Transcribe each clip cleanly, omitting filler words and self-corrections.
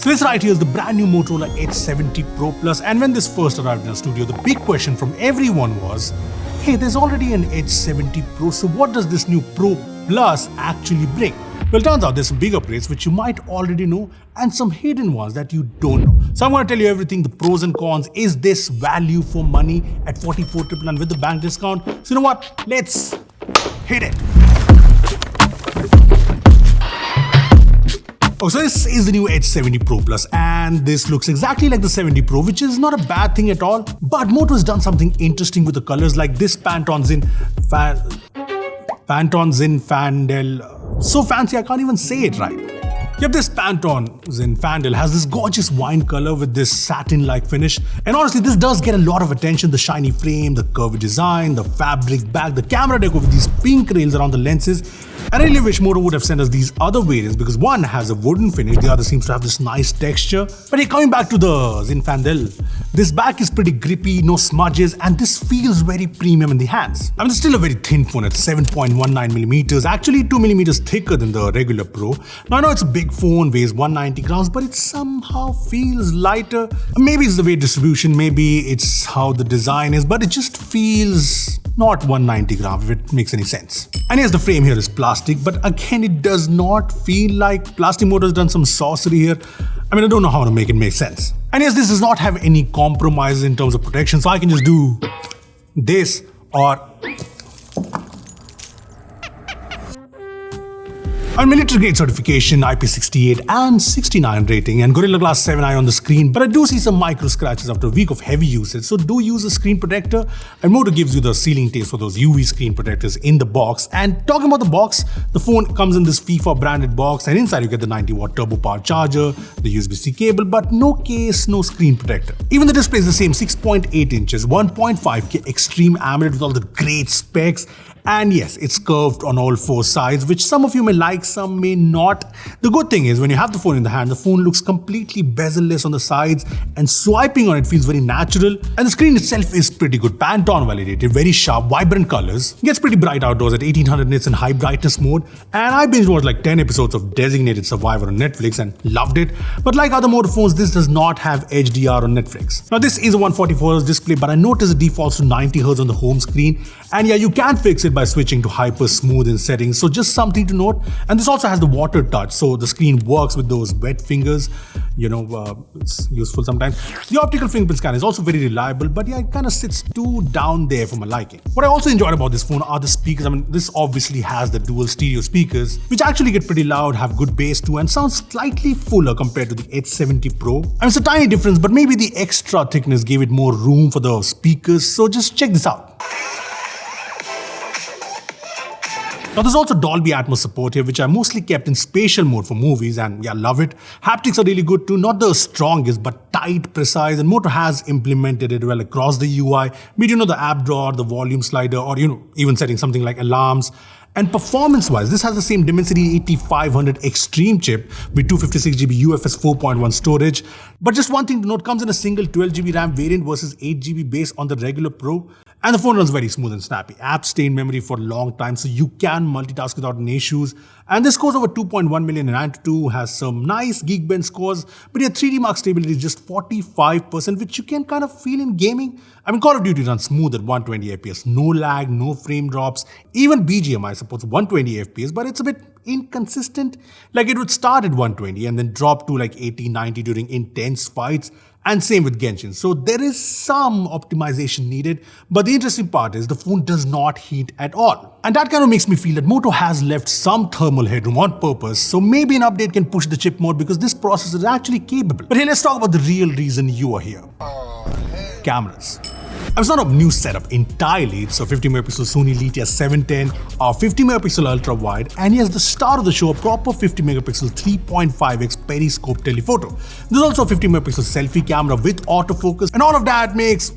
So this right here is the brand new Motorola Edge 70 Pro Plus, and when this first arrived in our studio, the big question from everyone was, hey, there's already an Edge 70 Pro, so what does this new Pro Plus actually bring? Well, it turns out there's some big upgrades which you might already know and some hidden ones that you don't know. So I'm going to tell you everything, the pros and cons. Is this value for money at 44,999 with the bank discount? So you know what? Let's hit it. Oh, so this is the new Edge 70 Pro Plus, and this looks exactly like the 70 Pro, which is not a bad thing at all. But Moto has done something interesting with the colors, like this Pantone Zin Fandel. So fancy, I can't even say it right. Yep, this Pantone Zin Fandel has this gorgeous wine color with this satin-like finish. And honestly, this does get a lot of attention. The shiny frame, the curvy design, the fabric back, the camera deco with these pink rails around the lenses. I really wish Moto would have sent us these other variants because one has a wooden finish, the other seems to have this nice texture. But hey, coming back to the Zin Fandel, this back is pretty grippy, no smudges, and this feels very premium in the hands. I mean, it's still a very thin phone at 7.19mm, actually 2mm thicker than the regular Pro. Now I know it's a big phone, weighs 190 grams, but it somehow feels lighter. Maybe it's the weight distribution, maybe it's how the design is, but it just feels not 190 grams, if it makes any sense. And yes, the frame here is plastic, but again, it does not feel like plastic. Moto has done some sorcery here. I mean, I don't know how to make it make sense. And yes, this does not have any compromises in terms of protection, so I can just do this or on military grade certification, IP68 and 69 rating, and Gorilla Glass 7i on the screen, but I do see some micro scratches after a week of heavy usage, so do use a screen protector. And Moto gives you the sealing tapes for those UV screen protectors in the box. And talking about the box, the phone comes in this FIFA branded box, and inside you get the 90-watt turbo power charger, the USB-C cable, but no case, no screen protector. Even the display is the same, 6.8 inches, 1.5K Extreme AMOLED with all the great specs. And yes, it's curved on all four sides, which some of you may like, some may not. The good thing is when you have the phone in the hand, the phone looks completely bezel-less on the sides and swiping on it feels very natural. And the screen itself is pretty good, Pantone validated, very sharp, vibrant colors. Gets pretty bright outdoors at 1800 nits in high brightness mode. And I binge watched like 10 episodes of Designated Survivor on Netflix and loved it. But like other Moto phones, this does not have HDR on Netflix. Now this is a 144Hz display, but I noticed it defaults to 90Hz on the home screen. And yeah, you can fix it by switching to hyper smooth in settings, so just something to note. And this also has the water touch, so the screen works with those wet fingers. You know, it's useful sometimes. The optical fingerprint scan is also very reliable, but yeah, it kind of sits too down there for my liking. What I also enjoyed about this phone are the speakers. I mean, this obviously has the dual stereo speakers, which actually get pretty loud, have good bass too, and sound slightly fuller compared to the Edge 70 Pro. I mean, it's a tiny difference, but maybe the extra thickness gave it more room for the speakers, so just check this out. Now there's also Dolby Atmos support here, which I mostly kept in spatial mode for movies, and yeah, love it. Haptics are really good too, not the strongest, but tight, precise, and Moto has implemented it well across the UI, be it, you know, the app drawer, the volume slider, or, you know, even setting something like alarms. And performance-wise, this has the same Dimensity 8500 Extreme chip with 256GB UFS 4.1 storage. But just one thing to note, comes in a single 12GB RAM variant versus 8GB base on the regular Pro. And the phone runs very smooth and snappy. Apps stay in memory for a long time, so you can multitask without any issues. And this scores over 2.1 million in Antutu, has some nice Geekbench scores, but your 3D Mark stability is just 45%, which you can kind of feel in gaming. I mean, Call of Duty runs smooth at 120 FPS, no lag, no frame drops. Even BGMI supports 120 FPS, but it's a bit inconsistent. Like it would start at 120 and then drop to like 80, 90 during intense fights. And same with Genshin. So there is some optimization needed, but the interesting part is the phone does not heat at all. And that kind of makes me feel that Moto has left some thermal headroom on purpose, so maybe an update can push the chip mode because this processor is actually capable. But hey, let's talk about the real reason you are here. Cameras. It's not a new setup entirely. It's a 50MP Sony Letia 710, a 50MP ultra wide, and here's the star of the show, a proper 50MP 3.5x periscope telephoto. There's also a 50MP selfie camera with autofocus, and all of that makes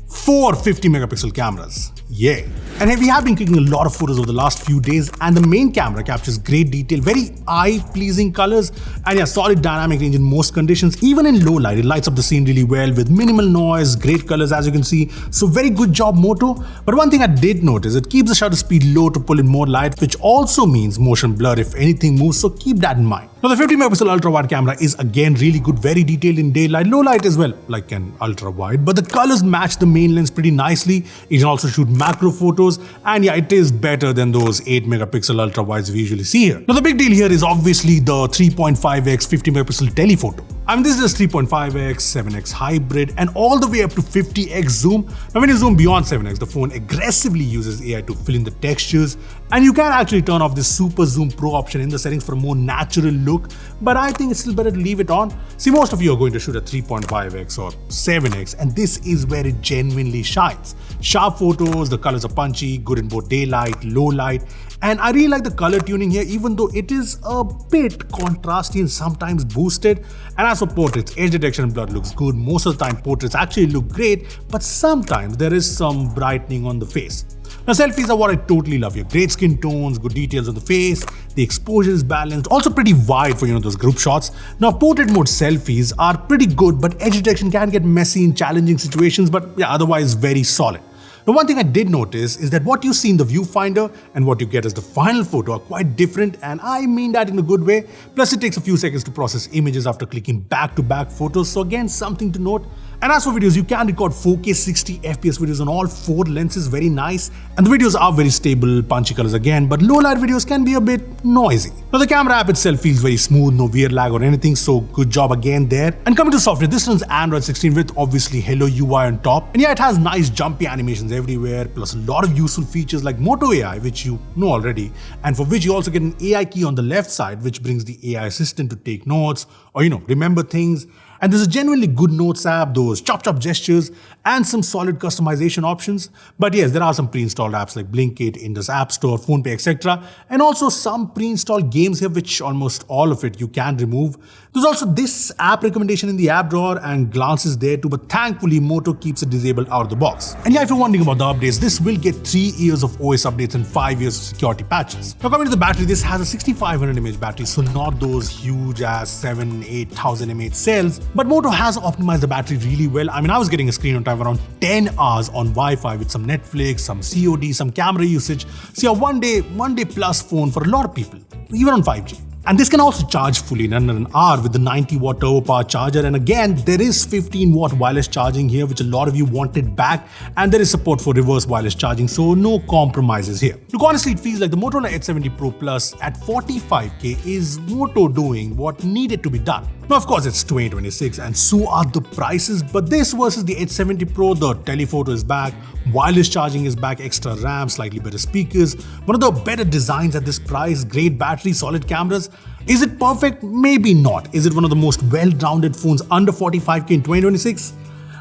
4 50MP cameras. Yay! And we have been clicking a lot of photos over the last few days, and the main camera captures great detail, very eye-pleasing colors, and yeah, solid dynamic range in most conditions. Even in low light, it lights up the scene really well with minimal noise, great colors as you can see. So very good job, Moto. But one thing I did notice, it keeps the shutter speed low to pull in more light, which also means motion blur if anything moves, so keep that in mind. Now the 50 megapixel ultra wide camera is again really good, very detailed in daylight, low light as well, like an ultra wide, but the colors match the main lens pretty nicely. You can also shoot macro photos, and yeah, it is better than those 8 megapixel ultra wides we usually see here. Now the big deal here is obviously the 3.5x 50 megapixel telephoto. I mean, this is 3.5x, 7x hybrid, and all the way up to 50x zoom. Now when you zoom beyond 7x, the phone aggressively uses AI to fill in the textures, and you can actually turn off this super zoom pro option in the settings for a more natural look, but I think it's still better to leave it on. See, most of you are going to shoot at 3.5x or 7x, and this is where it genuinely shines. Sharp photos, the colors are punchy, good in both daylight, low light, and I really like the color tuning here, even though it is a bit contrasty and sometimes boosted. And as for portraits, edge detection and blur looks good. Most of the time portraits actually look great, but sometimes there is some brightening on the face. Now selfies are what I totally love here. Great skin tones, good details on the face, the exposure is balanced, also pretty wide for those group shots. Now portrait mode selfies are pretty good, but edge detection can get messy in challenging situations, but yeah, otherwise very solid. Now one thing I did notice is that what you see in the viewfinder and what you get as the final photo are quite different, and I mean that in a good way. Plus it takes a few seconds to process images after clicking back-to-back photos, so again something to note. And as for videos, you can record 4K 60 FPS videos on all 4 lenses, very nice. And the videos are very stable, punchy colors again, but low light videos can be a bit noisy. Now the camera app itself feels very smooth, no weird lag or anything, so good job again there. And coming to software, this runs Android 16 with obviously Hello UI on top. And yeah, it has nice jumpy animations everywhere, plus a lot of useful features like Moto AI, which you know already, and for which you also get an AI key on the left side, which brings the AI assistant to take notes or remember things. And there's a genuinely good notes app, those chop gestures, and some solid customization options. But yes, there are some pre-installed apps like Blinkit, Indus App Store, PhonePe, etc. And also some pre-installed games here, which almost all of it you can remove. There's also this app recommendation in the app drawer and glances there too, but thankfully Moto keeps it disabled out of the box. And yeah, if you're wondering about the updates, this will get 3 years of OS updates and 5 years of security patches. Now coming to the battery, this has a 6500 mAh battery, so not those huge ass 7,000-8,000 mAh cells. But Moto has optimized the battery really well. I mean, I was getting a screen on time around 10 hours on Wi-Fi with some Netflix, some COD, some camera usage. So yeah, one day plus phone for a lot of people, even on 5G. And this can also charge fully in under an hour with the 90-watt turbo power charger. And again, there is 15-watt wireless charging here, which a lot of you wanted back. And there is support for reverse wireless charging, so no compromises here. Look, honestly, it feels like the Motorola Edge 70 Pro Plus at 45K is Moto doing what needed to be done. Now, of course, it's 2026 and so are the prices, but this versus the Edge 70 Pro, the telephoto is back, wireless charging is back, extra RAM, slightly better speakers, one of the better designs at this price, great battery, solid cameras. Is it perfect? Maybe not. Is it one of the most well-rounded phones under 45K in 2026?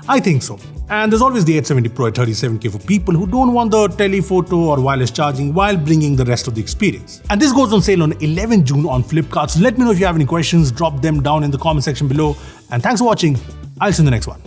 I think so. And there's always the Edge 70 Pro at 37K for people who don't want the telephoto or wireless charging while bringing the rest of the experience. And this goes on sale on 11 June on Flipkart. So let me know if you have any questions, drop them down in the comment section below. And thanks for watching. I'll see you in the next one.